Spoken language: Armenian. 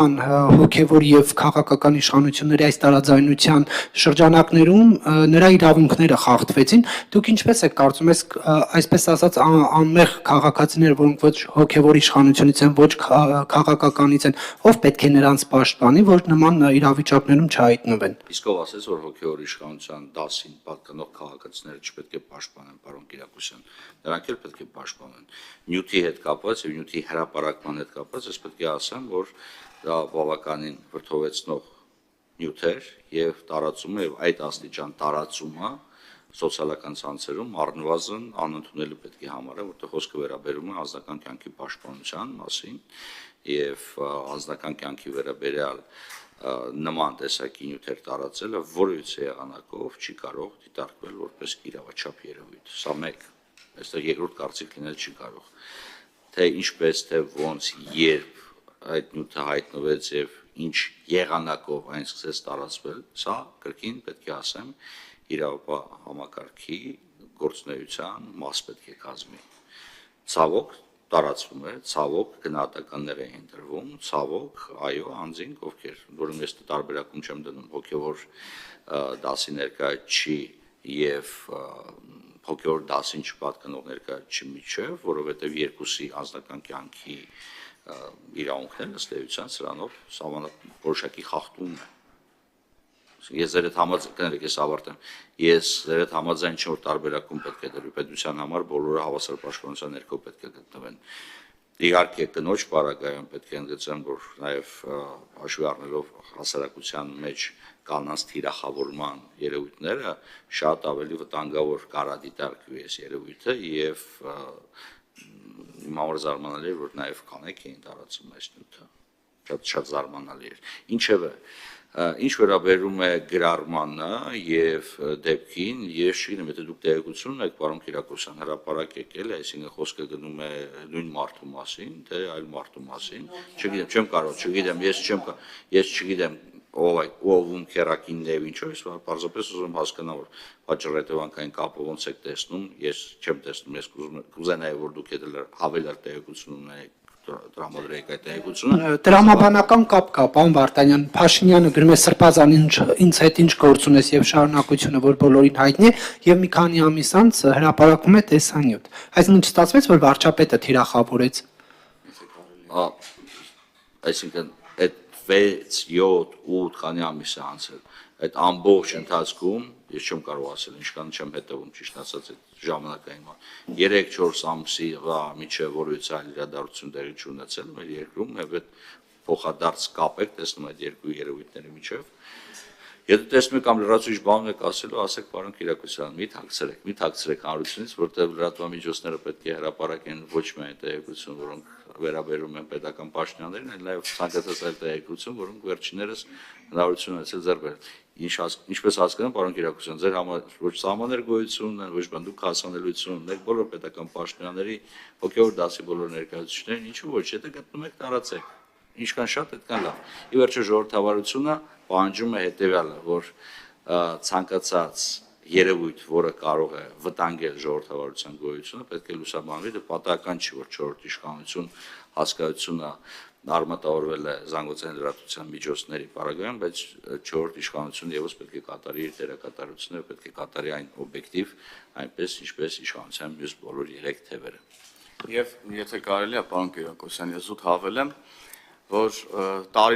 հոգևոր եւ քաղաքական իշխանությունների այս տարաձայնության շրջանակներում նրա իրավունքները խախտվեցին։ Դուք ինչպես եք կարծում, այսպես ասած անմեղ քաղաքացիներ, որոնք ոչ հոգևոր իշխանությունից են, ոչ քաղաքականից են, ով պետք է նրանց պաշտպանի, որ նման իրավիճակներում չհայտնվեն։ Իսկ ով ասեց, որ հոգևոր իշխանության դասին պատկանող քաղաքացիները չպետք է պաշտպանեն, պարոն Կիրակոսյան, նրանք էլ պետք է պաշտպանեն։ Նյութի հետ կապված եւ նյութի հրապարակման հետ կապված, ես պետք է ասեմ, որ դա բավականին վրդովեցնող նյութ էր եւ տարածումը եւ այդ աստիճան տարածումը սոցիալական ցանցերում առնվազն անընդունելի պետք է համարել, որտեղ խոսքը վերաբերում է անձնական կյանքի պաշտպանության մասին եւ անձնական կյանքի վերաբերյալ նման տեսակի նյութեր տարածելը որևիցե եղանակով չի կարող դիտարկվել որպես իրավաչափ երևույթ։ Սա մեկ, այստեղ երկրորդ կարծիք լինել չի կարող։ Թե ինչպես, թե ոնց, երբ այդ նյութը հայտնվեց եւ ինչ եղանակով այն սկսեց տարածվել, սա կրկին պետք է ասեմ իրավապահ համակարգի գործունեության մաս պետք է կազմի։ Ցավոք տարածվում է, ցավոք գնահատականներ էին դրվում, ցավոք, այո, անձինք, ովքեր, որում ես տարբերակում չեմ դնում հոգևոր դասի ներկայացի եւ հոգևոր դասին չպատկանող ներկայացի միջև, որովհետեւ երկուսի անձնական կյանքի իրավունքներն ըստ էության սրանով որոշակի խախտում է։ Ես ձեր հետ համաձայն ես ավարտեմ։ Ես ձեր հետ համաձայն չեմ, որ տարբերակում պետք է դրվի պետության համար բոլորը հավասար պաշտպանության ներքո պետք է գտնվեն։ Իհարկե կնոջ պարագայում պետք է ընդգծեմ, որ նաև հաշվի առնելով հասարակության մեջ կանանց թիրախավորման երևույթները շատ ավելի վտանգավոր կարադիտարկվի այս երևույթը եւ իմ համար զարմանալի է, որ նաև կանայք էին տարածում այս նյութը, շատ զարմանալի էր։ Ինչևէ, ինչ վերաբերում է գրառմանը եւ դեպքին, ես չգիտեմ, եթե դուք տեղեկություն ունեք, պարոն Կիրակոսյան, հրապարակ եկել է, այսինքն խոսքը գնում է նույն մարդու մասին, թե այլ մարդու մասին, չգիտեմ, չեմ կարող, չգիտեմ, ես չգիտեմ ով քերակինն է ինչու, ես պարզապես ուզում եմ հասկանալ, որ պատճառ-հետևանքային կապը ոնց եք տեսնում, ես չեմ տեսնում, ես կուզենայի, որ դուք ավելի տեղեկություն ունենաք տրամադրեք այդ տեղեկությունը։ Տրամաբանական կապ կա, պարոն Վարդանյան, Փաշինյանը գրում է Սրբազան ինձ հետ ինչ գործ ունես եւ շարունակությունը, որ բոլորին հայտնի է, եւ մի քանի ամիս անց հրապարակում է տեսանյութ։ Այսինքն չստացվեց, որ վարչապետը թիրախավորեց։ Այսինքն այդ 6, 7, 8 քանի ամիս է անցել։ Այդ ամբողջ ընթացքում ես չեմ կարող ասել, ինչքան չեմ հետևում ճիշտ ասած այդ ժամանակային 3-4 ամսի միջև որևիցե այլ իրադարձություն տեղի չունեցել մեր երկրում, եւ այդ փոխադարձ կապ եք տեսնում այդ երկու երևույթների միջև։ Եթե տեսնում եք կամ լրացուցիչ բան եք ասելու, ասեք պարոն Կիրակոսյան, մի թաքցրեք հանրությունից, որտեղ լրատվամիջոցները պետք է հրապարակեն ոչ միայն տեղեկություն, որոնք վերաբերում են պետական պաշտոնյաներին, այլ նաև ցանկացած այլ տեղեկություն, որոնք վերջիններս հնարավորություն ունեցել ձեռք բերել։ Ինչպես հասկանում, պարոն Կիրակոսյան, ձեր համար ոչ սահմաններ գոյություն ունեն, ոչ բան դուք հասանելիություն ունեք բոլոր պետական պաշտոնյաների հոգևոր դասի բոլոր ներկայացուցիչներին, ինչու ոչ, եթե գտնում եք տարածեք։ Ինչքան շատ այդքան լավ։ Ի վերջո ժողովրդավարությունը պահանջում է հետևյալը, որ ցանկացած երևույթ, որը կարող է վտանգել ժողովրդավարության գոյությունը, պետք է լուսաբանվի, դա պատահական չի, որ 4-րդ իշխանություն հասկացությունը արմատավորվել է զանգվածային լրատվության միջոցների պարագայում, բայց 4-րդ իշխանությունը եւս պետք է կատարի իր դերակատարությունը, պետք է կատարի այն օբյեկտիվ, այնպես ինչպես իշխանության մյուս բոլոր 3 թևերը։ Եվ եթե կարելի է, պարոն Կիրակոսյան, ես զուտ հավելեմ, որ տարի